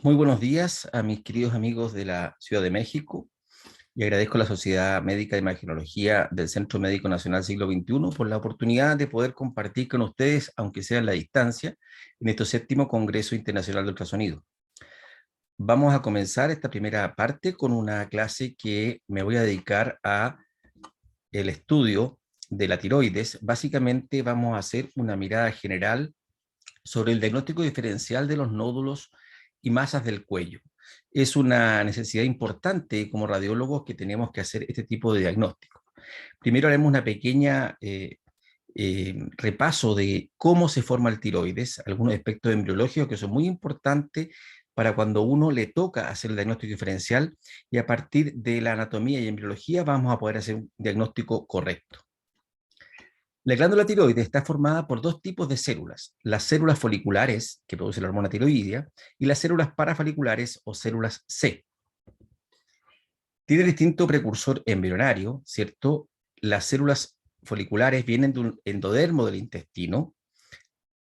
Muy buenos días a mis queridos amigos de la Ciudad de México y agradezco a la Sociedad Médica de Imagenología del Centro Médico Nacional Siglo XXI por la oportunidad de poder compartir con ustedes, aunque sea en la distancia, en este 7º Congreso Internacional de Ultrasonido. Vamos a comenzar esta primera parte con una clase que me voy a dedicar a el estudio de la tiroides. Básicamente vamos a hacer una mirada general sobre el diagnóstico diferencial de los nódulos y masas del cuello. Es una necesidad importante como radiólogos que tenemos que hacer este tipo de diagnóstico. Primero haremos una pequeña repaso de cómo se forma el tiroides, algunos aspectos embriológicos que son muy importantes para cuando uno le toca hacer el diagnóstico diferencial, y a partir de la anatomía y embriología vamos a poder hacer un diagnóstico correcto. La glándula tiroides está formada por dos tipos de células: las células foliculares, que producen la hormona tiroidea, y las células parafoliculares o células C. Tiene distinto precursor embrionario, ¿cierto? Las células foliculares vienen de un endodermo del intestino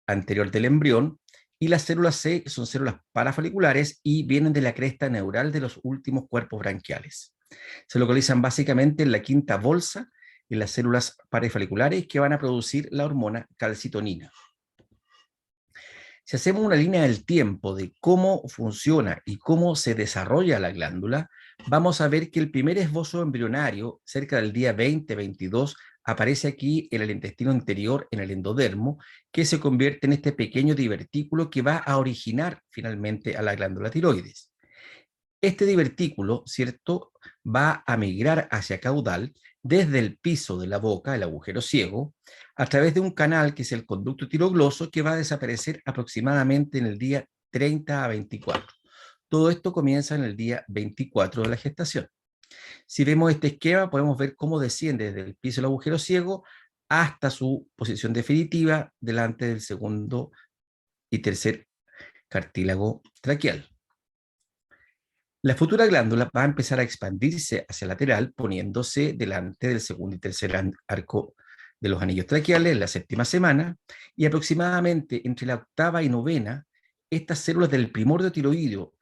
anterior del embrión, y las células C son células parafoliculares y vienen de la cresta neural de los últimos cuerpos branquiales. Se localizan básicamente en la quinta bolsa, en las células parafoliculares que van a producir la hormona calcitonina. Si hacemos una línea del tiempo de cómo funciona y cómo se desarrolla la glándula, vamos a ver que el primer esbozo embrionario, cerca del día 20-22, aparece aquí en el intestino interior, en el endodermo, que se convierte en este pequeño divertículo que va a originar finalmente a la glándula tiroides. Este divertículo, ¿cierto?, va a migrar hacia caudal desde el piso de la boca, el agujero ciego, a través de un canal que es el conducto tirogloso, que va a desaparecer aproximadamente en el día 30 a 24. Todo esto comienza en el día 24 de la gestación. Si vemos este esquema, podemos ver cómo desciende desde el piso del agujero ciego hasta su posición definitiva delante del segundo y tercer cartílago traqueal. La futura glándula va a empezar a expandirse hacia lateral, poniéndose delante del segundo y tercer arco de los anillos traqueales en la 7ª semana, y aproximadamente entre la 8ª y 9ª, estas células del primordio tiroideo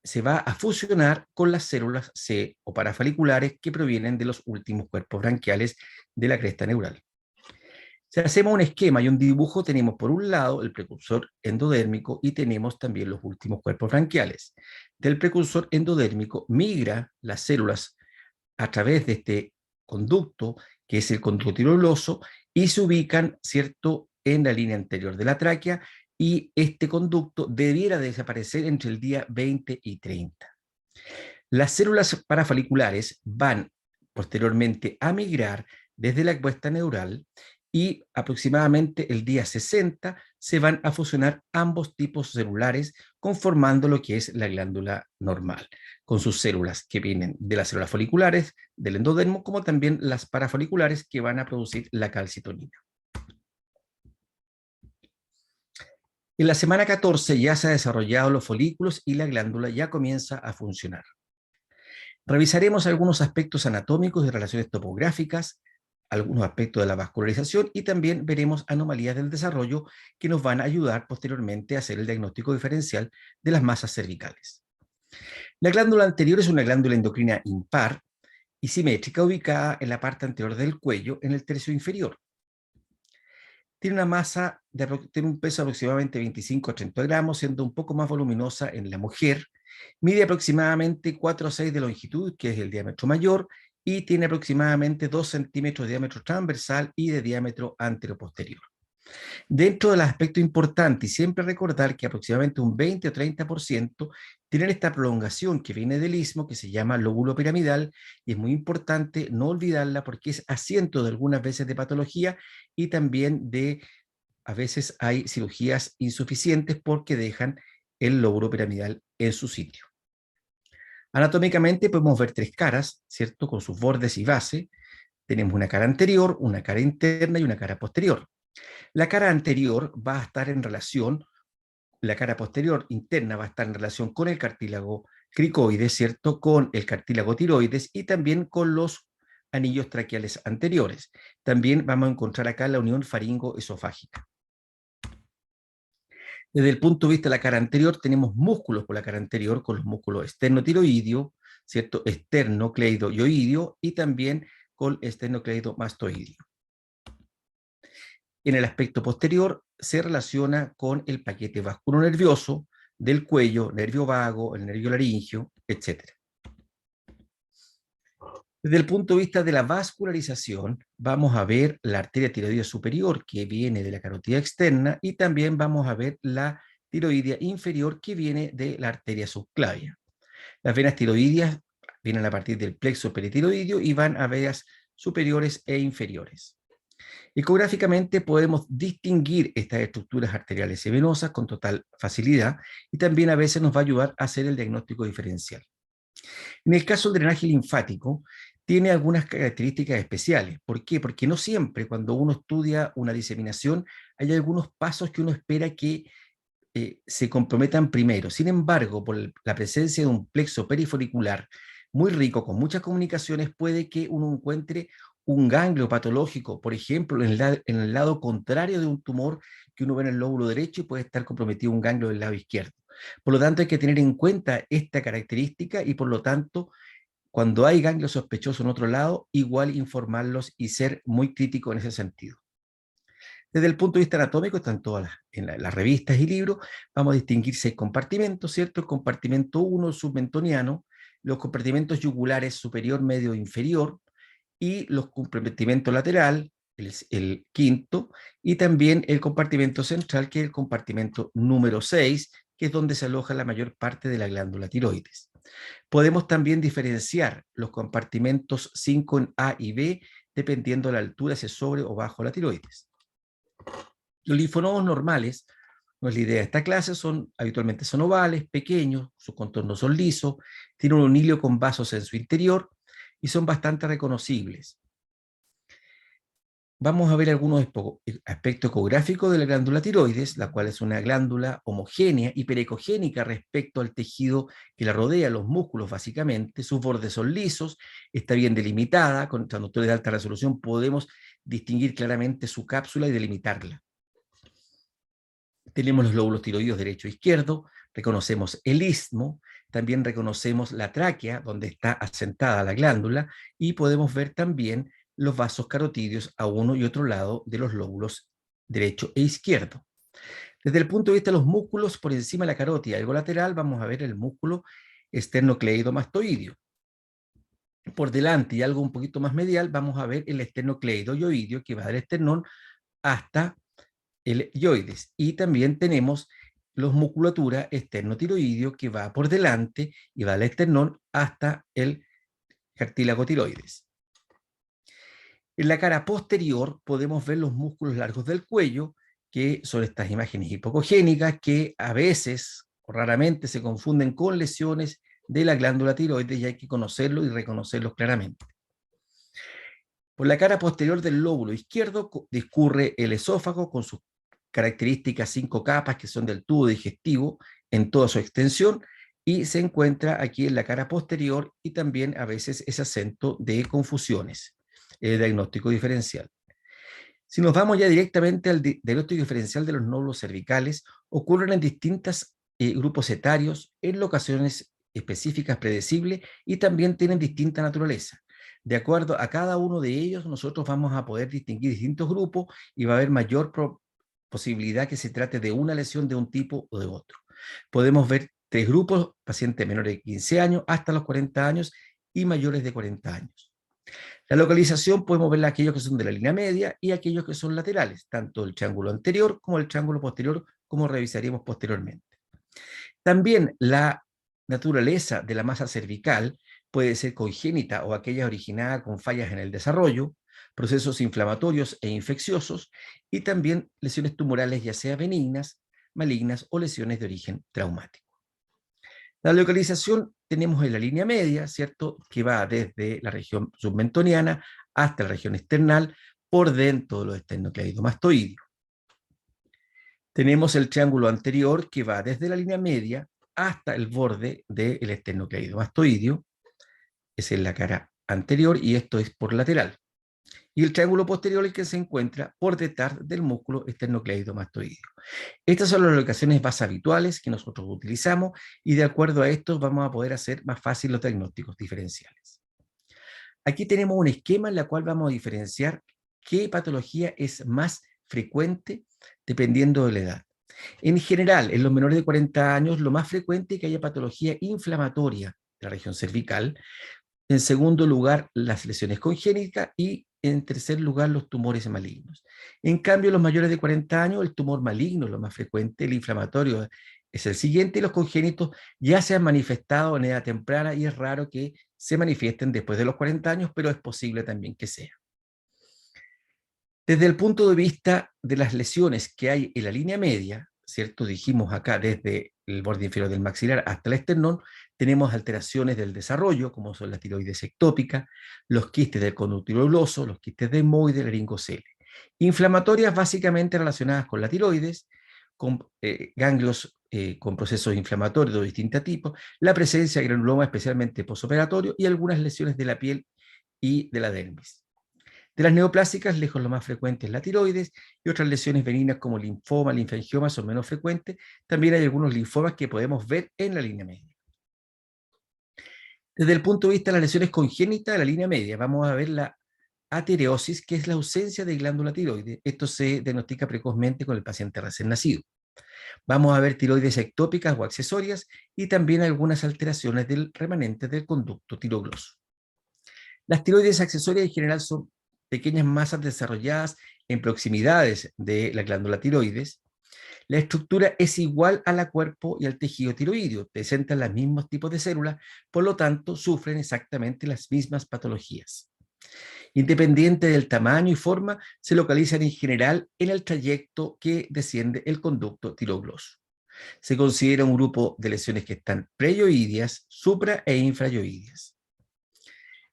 se va a fusionar con las células C o parafoliculares que provienen de los últimos cuerpos branquiales de la cresta neural. Si hacemos un esquema y un dibujo, tenemos por un lado el precursor endodérmico y tenemos también los últimos cuerpos branquiales. Del precursor endodérmico migra las células a través de este conducto, que es el conducto tiroidoso, y se ubican, ¿cierto?, en la línea anterior de la tráquea, y este conducto debiera desaparecer entre el día 20 y 30. Las células parafoliculares van posteriormente a migrar desde la cuesta neural, y aproximadamente el día 60 se van a fusionar ambos tipos celulares, conformando lo que es la glándula normal, con sus células que vienen de las células foliculares del endodermo, como también las parafoliculares que van a producir la calcitonina. En la semana 14 ya se han desarrollado los folículos y la glándula ya comienza a funcionar. Revisaremos algunos aspectos anatómicos y relaciones topográficas, algunos aspectos de la vascularización, y también veremos anomalías del desarrollo que nos van a ayudar posteriormente a hacer el diagnóstico diferencial de las masas cervicales. La glándula anterior es una glándula endocrina impar y simétrica, ubicada en la parte anterior del cuello, en el tercio inferior. Tiene una masa, tiene un peso de aproximadamente 25 a 30 gramos, siendo un poco más voluminosa en la mujer. Mide aproximadamente 4 a 6 de longitud, que es el diámetro mayor, y tiene aproximadamente 2 centímetros de diámetro transversal y de diámetro anteroposterior. Dentro del aspecto importante, y siempre recordar que aproximadamente un 20 o 30% tienen esta prolongación que viene del istmo, que se llama lóbulo piramidal, y es muy importante no olvidarla porque es asiento de algunas veces de patología, y también a veces hay cirugías insuficientes porque dejan el lóbulo piramidal en su sitio. Anatómicamente podemos ver tres caras, ¿cierto?, con sus bordes y base. Tenemos una cara anterior, una cara interna y una cara posterior. La cara anterior va a estar en relación, la cara posterior interna va a estar en relación con el cartílago cricoides, ¿cierto?, con el cartílago tiroides y también con los anillos traqueales anteriores. También vamos a encontrar acá la unión faringo-esofágica. Desde el punto de vista de la cara anterior, tenemos músculos por la cara anterior, con los músculos esternocleidomastoideo, ¿cierto? Esternocleidoioideo y también con esternocleidomastoideo. En el aspecto posterior se relaciona con el paquete vasculonervioso del cuello, nervio vago, el nervio laríngeo, etc. Desde el punto de vista de la vascularización, vamos a ver la arteria tiroidea superior que viene de la carótida externa y también vamos a ver la tiroidea inferior que viene de la arteria subclavia. Las venas tiroideas vienen a partir del plexo peritiroideo y van a venas superiores e inferiores. Ecográficamente podemos distinguir estas estructuras arteriales y venosas con total facilidad y también a veces nos va a ayudar a hacer el diagnóstico diferencial. En el caso del drenaje linfático, tiene algunas características especiales. ¿Por qué? Porque no siempre cuando uno estudia una diseminación hay algunos pasos que uno espera que se comprometan primero. Sin embargo, por la presencia de un plexo perifolicular muy rico, con muchas comunicaciones, puede que uno encuentre un ganglio patológico, por ejemplo, en el lado contrario de un tumor que uno ve en el lóbulo derecho y puede estar comprometido un ganglio del lado izquierdo. Por lo tanto, hay que tener en cuenta esta característica y por lo tanto, cuando hay ganglio sospechoso en otro lado, igual informarlos y ser muy crítico en ese sentido. Desde el punto de vista anatómico, están todas las revistas y libros, vamos a distinguir 6 compartimentos, ¿cierto? El compartimento 1, submentoniano, los compartimentos yugulares superior, medio e inferior, y los compartimentos lateral, el quinto, y también el compartimento central, que es el compartimento número 6, que es donde se aloja la mayor parte de la glándula tiroides. Podemos también diferenciar los compartimentos 5 en A y B, dependiendo de la altura, si es sobre o bajo la tiroides. Los linfonodos normales, no es la idea de esta clase, habitualmente son ovales, pequeños, sus contornos son lisos, tienen un hilio con vasos en su interior y son bastante reconocibles. Vamos a ver algunos aspectos ecográficos de la glándula tiroides, la cual es una glándula homogénea, hiperecogénica respecto al tejido que la rodea, los músculos básicamente. Sus bordes son lisos, está bien delimitada, con transductores de alta resolución podemos distinguir claramente su cápsula y delimitarla. Tenemos los lóbulos tiroideos derecho e izquierdo, reconocemos el istmo, también reconocemos la tráquea, donde está asentada la glándula, y podemos ver también los vasos carotídeos a uno y otro lado de los lóbulos derecho e izquierdo. Desde el punto de vista de los músculos, por encima de la carótida y algo lateral, vamos a ver el músculo esternocleidomastoideo. Por delante y algo un poquito más medial, vamos a ver el esternocleidoioideo, que va del esternón hasta el yoides. Y también tenemos los musculatura esternotiroideo que va por delante y va del esternón hasta el cartílago tiroides. En la cara posterior podemos ver los músculos largos del cuello, que son estas imágenes hipocogénicas que a veces o raramente se confunden con lesiones de la glándula tiroides y hay que conocerlos y reconocerlos claramente. Por la cara posterior del lóbulo izquierdo discurre el esófago con sus características 5 capas que son del tubo digestivo en toda su extensión y se encuentra aquí en la cara posterior y también a veces es acento de confusiones, el diagnóstico diferencial. Si nos vamos ya directamente al diagnóstico diferencial de los nódulos cervicales, ocurren en distintos grupos etarios, en locaciones específicas predecibles y también tienen distinta naturaleza. De acuerdo a cada uno de ellos, nosotros vamos a poder distinguir distintos grupos y va a haber mayor posibilidad que se trate de una lesión de un tipo o de otro. Podemos ver 3 grupos, pacientes menores de 15 años hasta los 40 años y mayores de 40 años. La localización podemos ver aquellos que son de la línea media y aquellos que son laterales, tanto el triángulo anterior como el triángulo posterior, como revisaremos posteriormente. También la naturaleza de la masa cervical puede ser congénita o aquella originada con fallas en el desarrollo, procesos inflamatorios e infecciosos, y también lesiones tumorales, ya sea benignas, malignas o lesiones de origen traumático. La localización tenemos en la línea media, ¿cierto?, que va desde la región submentoniana hasta la región esternal, por dentro de los esternocleidomastoideos. Tenemos el triángulo anterior que va desde la línea media hasta el borde del esternocleidomastoideo, es en la cara anterior y esto es por lateral. Y el triángulo posterior es el que se encuentra por detrás del músculo esternocleidomastoideo. Estas son las locaciones más habituales que nosotros utilizamos y de acuerdo a esto vamos a poder hacer más fácil los diagnósticos diferenciales. Aquí tenemos un esquema en el cual vamos a diferenciar qué patología es más frecuente dependiendo de la edad. En general, en los menores de 40 años, lo más frecuente es que haya patología inflamatoria de la región cervical. En segundo lugar, las lesiones congénitas y en tercer lugar, los tumores malignos. En cambio, los mayores de 40 años, el tumor maligno es lo más frecuente, el inflamatorio es el siguiente y los congénitos ya se han manifestado en edad temprana y es raro que se manifiesten después de los 40 años, pero es posible también que sea. Desde el punto de vista de las lesiones que hay en la línea media, ¿cierto? Dijimos acá desde el borde inferior del maxilar hasta el esternón, tenemos alteraciones del desarrollo, como son la tiroides ectópica, los quistes del conducto globoso, los quistes de Moide, laringocele. Inflamatorias básicamente relacionadas con la tiroides, con ganglios con procesos inflamatorios de distintos tipos, la presencia de granuloma especialmente posoperatorio y algunas lesiones de la piel y de la dermis. De las neoplásicas, lejos lo más frecuente es la tiroides y otras lesiones benignas como linfoma, linfangioma son menos frecuentes. También hay algunos linfomas que podemos ver en la línea media. Desde el punto de vista de las lesiones congénitas de la línea media, vamos a ver la atereosis, que es la ausencia de glándula tiroides. Esto se diagnostica precozmente con el paciente recién nacido. Vamos a ver tiroides ectópicas o accesorias y también algunas alteraciones del remanente del conducto tirogloso. Las tiroides accesorias en general son pequeñas masas desarrolladas en proximidades de la glándula tiroides. La estructura es igual a la cuerpo y al tejido tiroideo, presentan los mismos tipos de células, por lo tanto sufren exactamente las mismas patologías. Independiente del tamaño y forma, se localizan en general en el trayecto que desciende el conducto tirogloso. Se considera un grupo de lesiones que están preyoideas, supra e infrayoideas.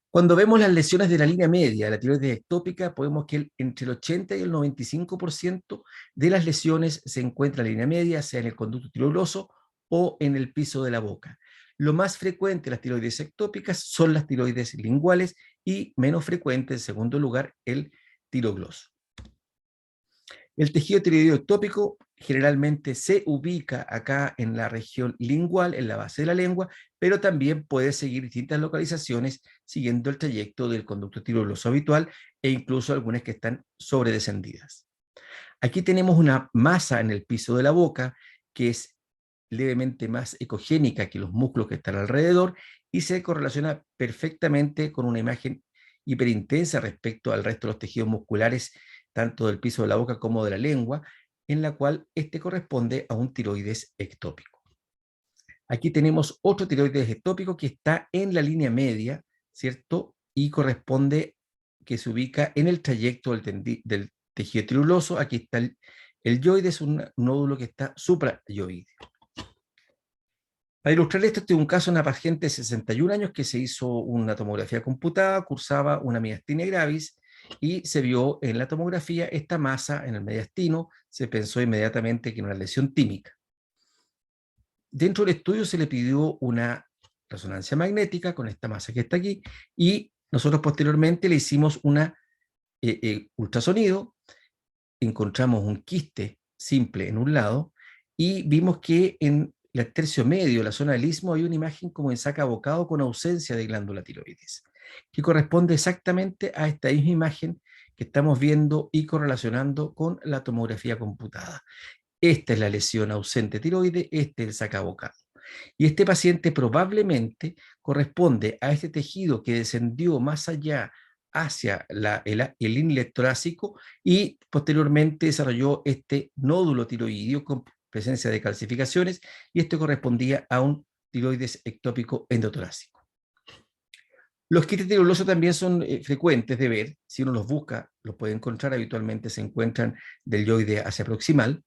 Cuando vemos las lesiones de la línea media, la tiroides ectópica, podemos que entre el 80 y el 95% de las lesiones se encuentra en la línea media, sea en el conducto tiroidoso o en el piso de la boca. Lo más frecuente de las tiroides ectópicas son las tiroides linguales y menos frecuente, en segundo lugar, el tirogloso. El tejido tiroideo ectópico generalmente se ubica acá en la región lingual, en la base de la lengua, pero también puede seguir distintas localizaciones siguiendo el trayecto del conducto tiroidoso habitual e incluso algunas que están sobredescendidas. Aquí tenemos una masa en el piso de la boca que es levemente más ecogénica que los músculos que están alrededor y se correlaciona perfectamente con una imagen hiperintensa respecto al resto de los tejidos musculares, tanto del piso de la boca como de la lengua, en la cual este corresponde a un tiroides ectópico. Aquí tenemos otro tiroides ectópico que está en la línea media, ¿cierto? Y corresponde, que se ubica en el trayecto del tejido tiroidoso. Aquí está el yoide, es un nódulo que está suprayoide. Para ilustrar esto, este es un caso de una paciente de 61 años que se hizo una tomografía computada, cursaba una miastenia gravis y se vio en la tomografía esta masa en el mediastino, se pensó inmediatamente que era una lesión tímica. Dentro del estudio se le pidió una resonancia magnética con esta masa que está aquí y nosotros posteriormente le hicimos una ultrasonido, encontramos un quiste simple en un lado y vimos que en el tercio medio, la zona del istmo, hay una imagen como en saca bocado con ausencia de glándula tiroides, que corresponde exactamente a esta misma imagen que estamos viendo y correlacionando con la tomografía computada. Esta es la lesión ausente tiroide, este es el sacabocado. Y este paciente probablemente corresponde a este tejido que descendió más allá hacia el inlet torácico y posteriormente desarrolló este nódulo tiroideo con presencia de calcificaciones y esto correspondía a un tiroides ectópico endotorácico. Los quistes tiroidosos también son frecuentes de ver, si uno los busca, los puede encontrar, habitualmente se encuentran del yoide hacia proximal.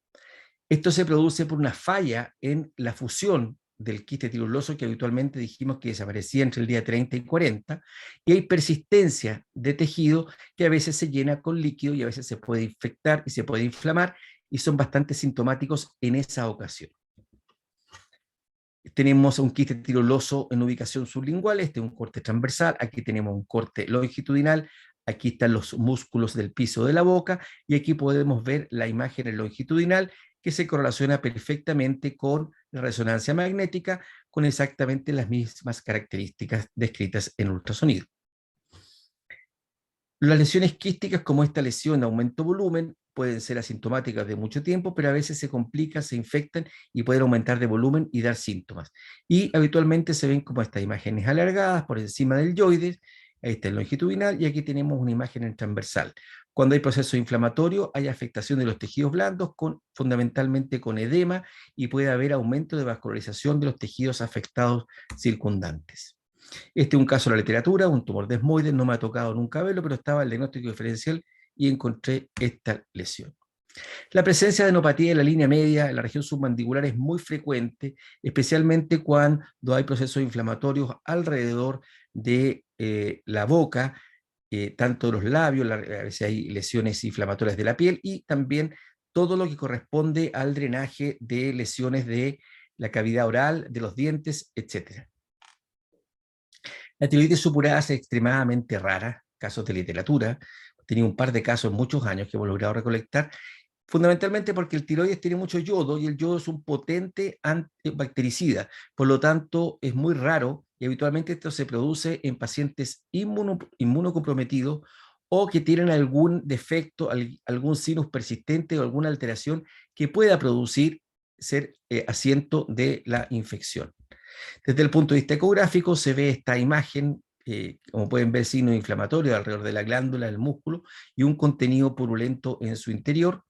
Esto se produce por una falla en la fusión del quiste tiroidoso que habitualmente dijimos que desaparecía entre el día 30 y 40, y hay persistencia de tejido que a veces se llena con líquido y a veces se puede infectar y se puede inflamar, y son bastante sintomáticos en esa ocasión. Tenemos un quiste tiroidoso en ubicación sublingual, este es un corte transversal, aquí tenemos un corte longitudinal, Aquí están los músculos del piso de la boca y aquí podemos ver la imagen longitudinal que se correlaciona perfectamente con la resonancia magnética, con exactamente las mismas características descritas en ultrasonido. Las lesiones quísticas, como esta lesión de aumento volumen, pueden ser asintomáticas de mucho tiempo, pero a veces se complican, se infectan y pueden aumentar de volumen y dar síntomas. Y habitualmente se ven como estas imágenes alargadas por encima del yoides, ahí está el longitudinal, y aquí tenemos una imagen en transversal. Cuando hay proceso inflamatorio, hay afectación de los tejidos blandos, fundamentalmente con edema, y puede haber aumento de vascularización de los tejidos afectados circundantes. Este es un caso de la literatura, un tumor desmoide, no me ha tocado nunca verlo, pero estaba el diagnóstico diferencial y encontré esta lesión. La presencia de enopatía en la línea media, en la región submandibular, es muy frecuente, especialmente cuando hay procesos inflamatorios alrededor de la boca, tanto de los labios, a veces hay lesiones inflamatorias de la piel y también todo lo que corresponde al drenaje de lesiones de la cavidad oral, de los dientes, etc. La tiroides supurada es extremadamente rara, casos de literatura. He tenido un par de casos en muchos años que hemos logrado recolectar, fundamentalmente porque el tiroides tiene mucho yodo y el yodo es un potente antibactericida. Por lo tanto, es muy raro y habitualmente esto se produce en pacientes inmunocomprometidos o que tienen algún defecto, algún sinus persistente o alguna alteración que pueda producir ser asiento de la infección. Desde el punto de vista ecográfico se ve esta imagen, como pueden ver, signos inflamatorios alrededor de la glándula, del músculo, y un contenido purulento en su interior.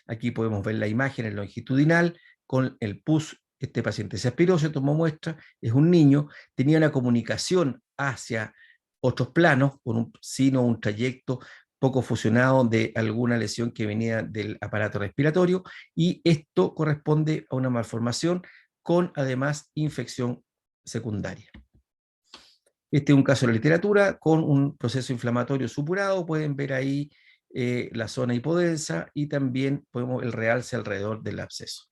Aquí podemos ver la imagen en longitudinal con el pus. Este paciente se aspiró, se tomó muestra, es un niño, tenía una comunicación hacia otros planos con un sino, un trayecto poco fusionado de alguna lesión que venía del aparato respiratorio, y esto corresponde a una malformación con además infección secundaria. Este es un caso de la literatura con un proceso inflamatorio supurado. Pueden ver ahí la zona hipodensa y también podemos el realce alrededor del absceso.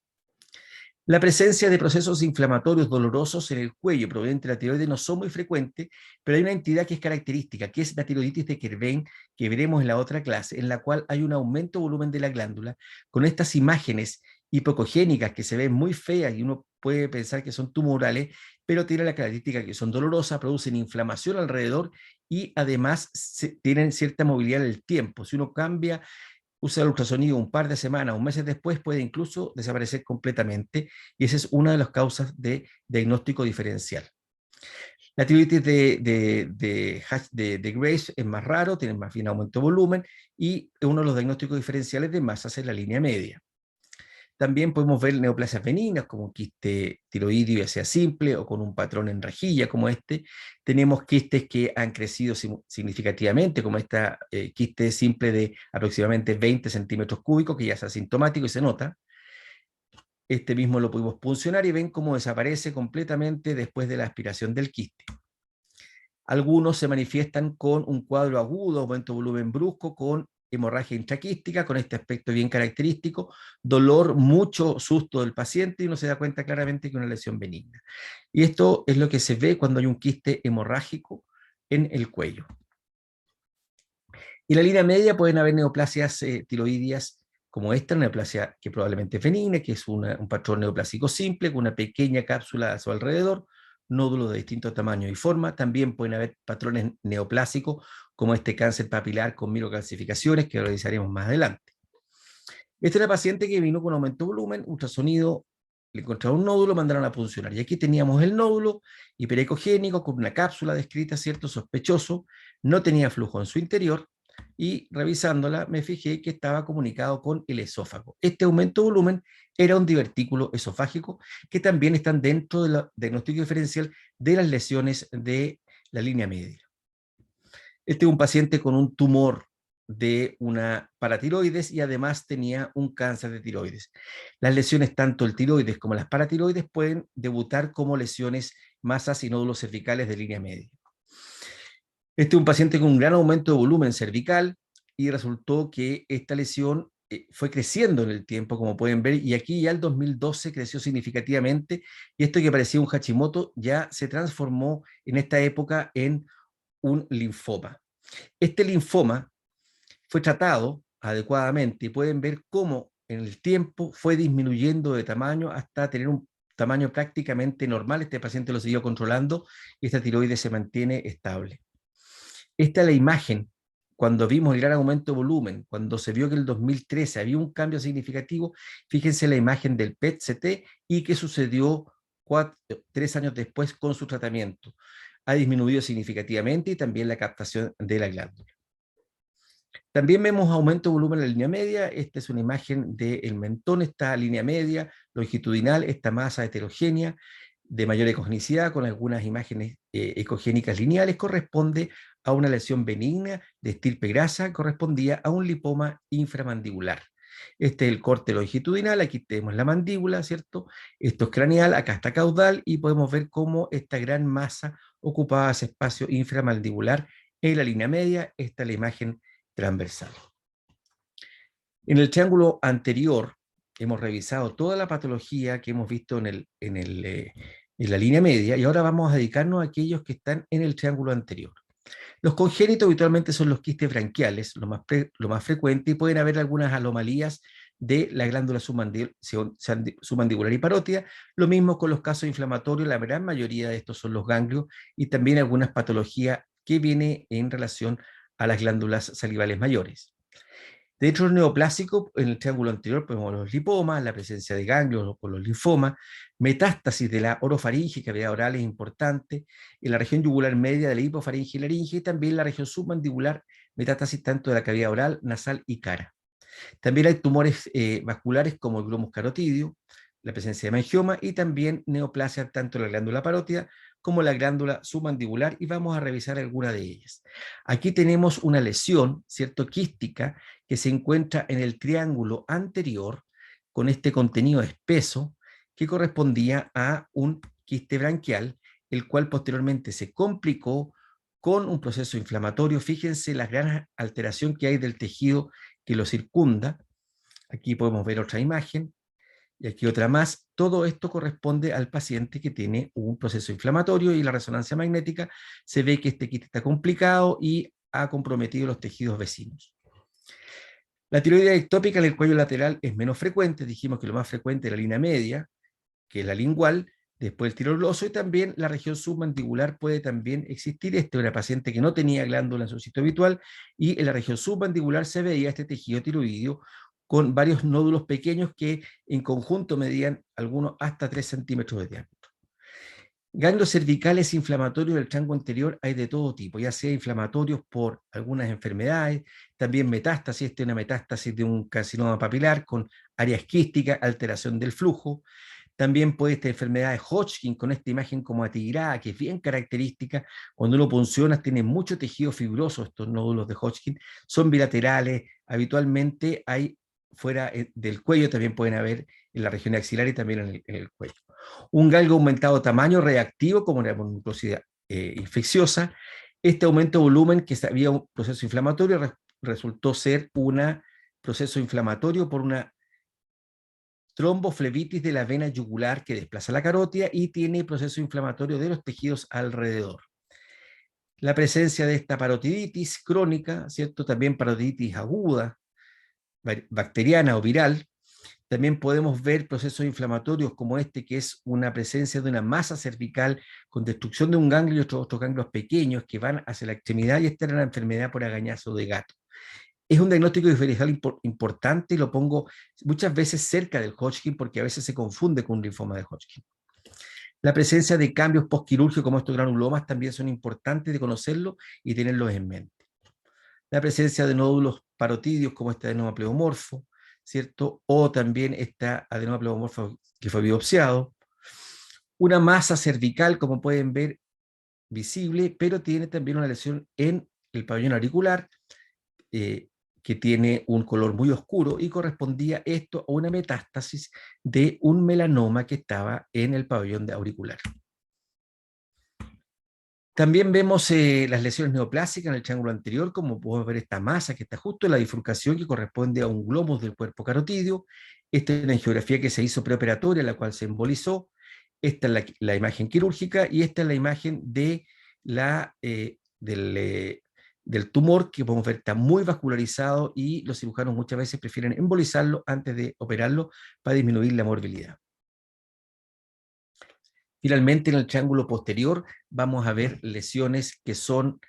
La presencia de procesos inflamatorios dolorosos en el cuello provenientes de la tiroides no son muy frecuentes, pero hay una entidad que es característica, que es la tiroiditis de Kerbein, que veremos en la otra clase, en la cual hay un aumento de volumen de la glándula, con estas imágenes hipocogénicas que se ven muy feas y uno puede pensar que son tumorales, pero tienen la característica que son dolorosas, producen inflamación alrededor y además tienen cierta movilidad en el tiempo. Si uno cambia, usa el ultrasonido un par de semanas o meses después, puede incluso desaparecer completamente, y esa es una de las causas de diagnóstico diferencial. La tiroides de Graves es más raro, tiene más bien aumento de volumen, y uno de los diagnósticos diferenciales de masas es la línea media. También podemos ver neoplasias benignas como un quiste tiroideo ya sea simple o con un patrón en rejilla como este. Tenemos quistes que han crecido significativamente, como esta quiste simple de aproximadamente 20 centímetros cúbicos, que ya es asintomático y se nota. Este mismo lo pudimos puncionar y ven cómo desaparece completamente después de la aspiración del quiste. Algunos se manifiestan con un cuadro agudo, aumento de volumen brusco, con hemorragia intraquística, con este aspecto bien característico, dolor, mucho susto del paciente, y uno se da cuenta claramente que es una lesión benigna. Y esto es lo que se ve cuando hay un quiste hemorrágico en el cuello. Y en la línea media pueden haber neoplasias tiroideas como esta, una neoplasia que probablemente es benigna, que es un patrón neoplásico simple, con una pequeña cápsula a su alrededor, nódulos de distintos tamaños y forma. También pueden haber patrones neoplásicos, como este cáncer papilar con microcalcificaciones, que revisaremos más adelante. Esta es la paciente que vino con aumento de volumen, ultrasonido, le encontraron un nódulo, mandaron a puncionar. Y aquí teníamos el nódulo hiperecogénico con una cápsula descrita, ¿cierto? Sospechoso, no tenía flujo en su interior, y revisándola me fijé que estaba comunicado con el esófago. Este aumento de volumen era un divertículo esofágico, que también están dentro del diagnóstico diferencial de las lesiones de la línea media. Este es un paciente con un tumor de una paratiroides y además tenía un cáncer de tiroides. Las lesiones, tanto el tiroides como las paratiroides, pueden debutar como lesiones, masas y nódulos cervicales de línea media. Este es un paciente con un gran aumento de volumen cervical y resultó que esta lesión fue creciendo en el tiempo, como pueden ver, y aquí ya el 2012 creció significativamente, y esto que parecía un Hashimoto ya se transformó en esta época en un linfoma. Este linfoma fue tratado adecuadamente y pueden ver cómo en el tiempo fue disminuyendo de tamaño hasta tener un tamaño prácticamente normal. Este paciente lo siguió controlando y esta tiroides se mantiene estable. Esta es la imagen cuando vimos el gran aumento de volumen, cuando se vio que en el 2013 había un cambio significativo. Fíjense la imagen del PET-CT y qué sucedió 3 años después con su tratamiento. Ha disminuido significativamente y también la captación de la glándula. También vemos aumento de volumen en la línea media. Esta es una imagen del mentón, esta línea media longitudinal, esta masa heterogénea de mayor ecogenicidad con algunas imágenes ecogénicas lineales, corresponde a una lesión benigna de estirpe grasa, correspondía a un lipoma inframandibular. Este es el corte longitudinal, aquí tenemos la mandíbula, ¿cierto? Esto es craneal, acá está caudal y podemos ver cómo esta gran masa ocupaba ese espacio inframandibular en la línea media. Esta es la imagen transversal. En el triángulo anterior hemos revisado toda la patología que hemos visto en la línea media y ahora vamos a dedicarnos a aquellos que están en el triángulo anterior. Los congénitos habitualmente son los quistes branquiales, lo más frecuente, y pueden haber algunas anomalías de la glándula submandibular y parótida. Lo mismo con los casos inflamatorios, la gran mayoría de estos son los ganglios y también algunas patologías que vienen en relación a las glándulas salivales mayores. De hecho, el neoplásico, en el triángulo anterior, podemos ver los lipomas, la presencia de ganglios con los linfomas, metástasis de la orofaringe, cavidad oral es importante, en la región yugular media de la hipofaringe y laringe, y también la región submandibular, metástasis tanto de la cavidad oral, nasal y cara. También hay tumores vasculares como el glomus carotidio, la presencia de hemangioma y también neoplasia tanto en la glándula parótida como la glándula submandibular, y vamos a revisar alguna de ellas. Aquí tenemos una lesión, ¿cierto?, quística, que se encuentra en el triángulo anterior con este contenido espeso que correspondía a un quiste branquial, el cual posteriormente se complicó con un proceso inflamatorio. Fíjense la gran alteración que hay del tejido que lo circunda. Aquí podemos ver otra imagen y aquí otra más. Todo esto corresponde al paciente que tiene un proceso inflamatorio, y la resonancia magnética se ve que este quiste está complicado y ha comprometido los tejidos vecinos. La tiroides ectópica en el cuello lateral es menos frecuente. Dijimos que lo más frecuente es la línea media, que es la lingual, después el tiroidoso, y también la región submandibular puede también existir. Esta es una paciente que no tenía glándula en su sitio habitual, y en la región submandibular se veía este tejido tiroideo con varios nódulos pequeños que en conjunto medían algunos hasta 3 centímetros de diámetro. Ganglios cervicales inflamatorios del triángulo anterior hay de todo tipo, ya sea inflamatorios por algunas enfermedades, también metástasis. Esta es una metástasis de un carcinoma papilar con áreas quísticas, alteración del flujo. También puede esta enfermedad de Hodgkin, con esta imagen como atigrada, que es bien característica. Cuando uno punciona, tiene mucho tejido fibroso. Estos nódulos de Hodgkin son bilaterales. Habitualmente hay fuera del cuello, también pueden haber en la región axilar y también en el cuello. Un galgo aumentado de tamaño reactivo, como una mononucleosidad infecciosa. Este aumento de volumen, que había un proceso inflamatorio, resultó ser un proceso inflamatorio por una tromboflebitis de la vena yugular que desplaza la carótida y tiene proceso inflamatorio de los tejidos alrededor. La presencia de esta parotiditis crónica, ¿cierto?, también parotiditis aguda, bacteriana o viral. También podemos ver procesos inflamatorios como este, que es una presencia de una masa cervical con destrucción de un ganglio y otros ganglios pequeños que van hacia la extremidad, y esta era la enfermedad por agañazo de gato. Es un diagnóstico diferencial importante y lo pongo muchas veces cerca del Hodgkin porque a veces se confunde con un linfoma de Hodgkin. La presencia de cambios postquirúrgicos como estos granulomas también son importantes de conocerlos y tenerlos en mente. La presencia de nódulos parotidios como este adenoma pleomorfo, ¿cierto? O también este adenoma pleomorfo que fue biopsiado. Una masa cervical, como pueden ver, visible, pero tiene también una lesión en el pabellón auricular, que tiene un color muy oscuro, y correspondía esto a una metástasis de un melanoma que estaba en el pabellón auricular. También vemos las lesiones neoplásicas en el triángulo anterior, como podemos ver esta masa que está justo en la bifurcación que corresponde a un globus del cuerpo carotídeo. Esta es una angiografía que se hizo preoperatoria, la cual se embolizó. Esta es la imagen quirúrgica, y esta es la imagen de del tumor, que podemos ver está muy vascularizado y los cirujanos muchas veces prefieren embolizarlo antes de operarlo para disminuir la morbilidad. Finalmente, en el triángulo posterior vamos a ver lesiones que son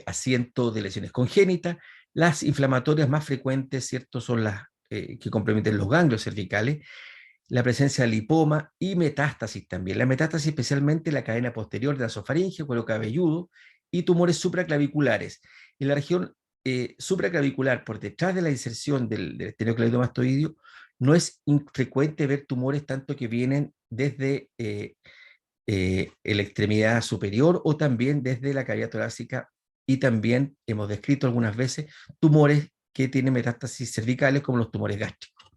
asiento de lesiones congénitas. Las inflamatorias más frecuentes, ¿cierto?, son las que comprometen los ganglios cervicales, la presencia de lipoma y metástasis también. La metástasis especialmente en la cadena posterior de la esofaringe, cuero cabelludo, y tumores supraclaviculares. En la región supraclavicular, por detrás de la inserción del esternocleidomastoideo, no es infrecuente ver tumores tanto que vienen desde la extremidad superior o también desde la cavidad torácica, y también hemos descrito algunas veces tumores que tienen metástasis cervicales como los tumores gástricos.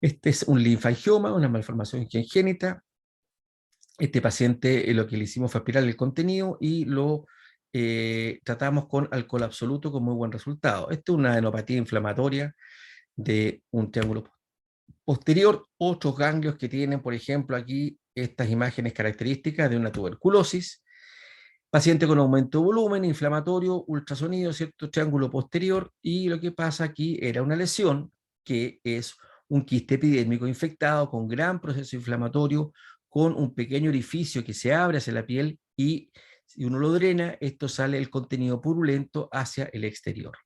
Este es un linfangioma, una malformación congénita. Este paciente lo que le hicimos fue aspirar el contenido y lo tratamos con alcohol absoluto con muy buen resultado. Esta es una adenopatía inflamatoria de un triángulo posterior. Otros ganglios que tienen, por ejemplo, aquí estas imágenes características de una tuberculosis. Paciente con aumento de volumen, inflamatorio, ultrasonido, ¿cierto? Triángulo posterior, y lo que pasa aquí era una lesión que es un quiste epidérmico infectado con gran proceso inflamatorio, con un pequeño orificio que se abre hacia la piel y si uno lo drena, esto sale el contenido purulento hacia el exterior.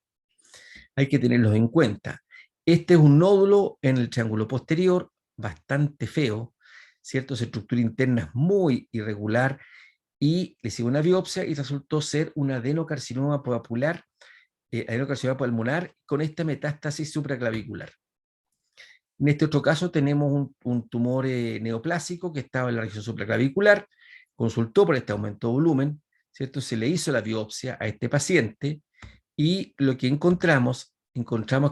Hay que tenerlos en cuenta. Este es un nódulo en el triángulo posterior, bastante feo, ¿cierto? Su estructura interna es muy irregular, y le hicimos una biopsia y resultó ser un adenocarcinoma papular, adenocarcinoma pulmonar con esta metástasis supraclavicular. En este otro caso tenemos un tumor neoplásico que estaba en la región supraclavicular, consultó por este aumento de volumen, ¿cierto? Se le hizo la biopsia a este paciente y lo que encontramos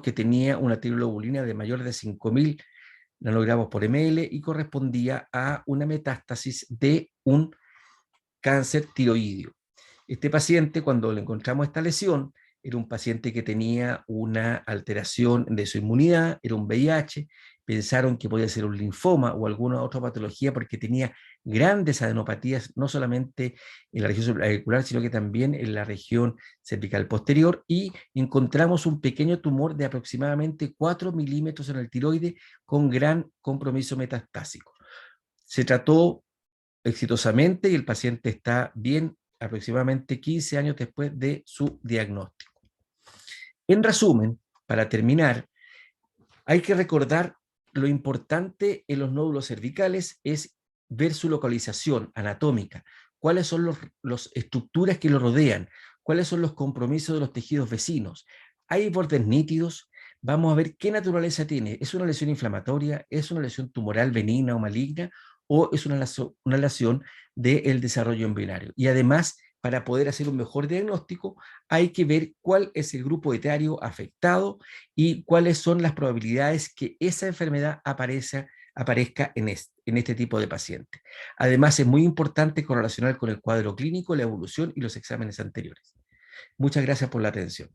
que tenía una tiroglobulina de mayor de 5.000 nanogramos por ml y correspondía a una metástasis de un cáncer tiroideo. Este paciente, cuando le encontramos esta lesión, era un paciente que tenía una alteración de su inmunidad, era un VIH, pensaron que podía ser un linfoma o alguna otra patología porque tenía grandes adenopatías, no solamente en la región supraclavicular, sino que también en la región cervical posterior, y encontramos un pequeño tumor de aproximadamente 4 milímetros en el tiroide con gran compromiso metastásico. Se trató exitosamente y el paciente está bien aproximadamente 15 años después de su diagnóstico. En resumen, para terminar, hay que recordar lo importante en los nódulos cervicales es ver su localización anatómica, cuáles son las estructuras que lo rodean, cuáles son los compromisos de los tejidos vecinos. ¿Hay bordes nítidos? Vamos a ver qué naturaleza tiene. ¿Es una lesión inflamatoria? ¿Es una lesión tumoral benigna o maligna? ¿O es una lesión del desarrollo embrionario? Y además, para poder hacer un mejor diagnóstico, hay que ver cuál es el grupo etario afectado y cuáles son las probabilidades que esa enfermedad aparezca en este tipo de paciente. Además, es muy importante correlacionar con el cuadro clínico, la evolución y los exámenes anteriores. Muchas gracias por la atención.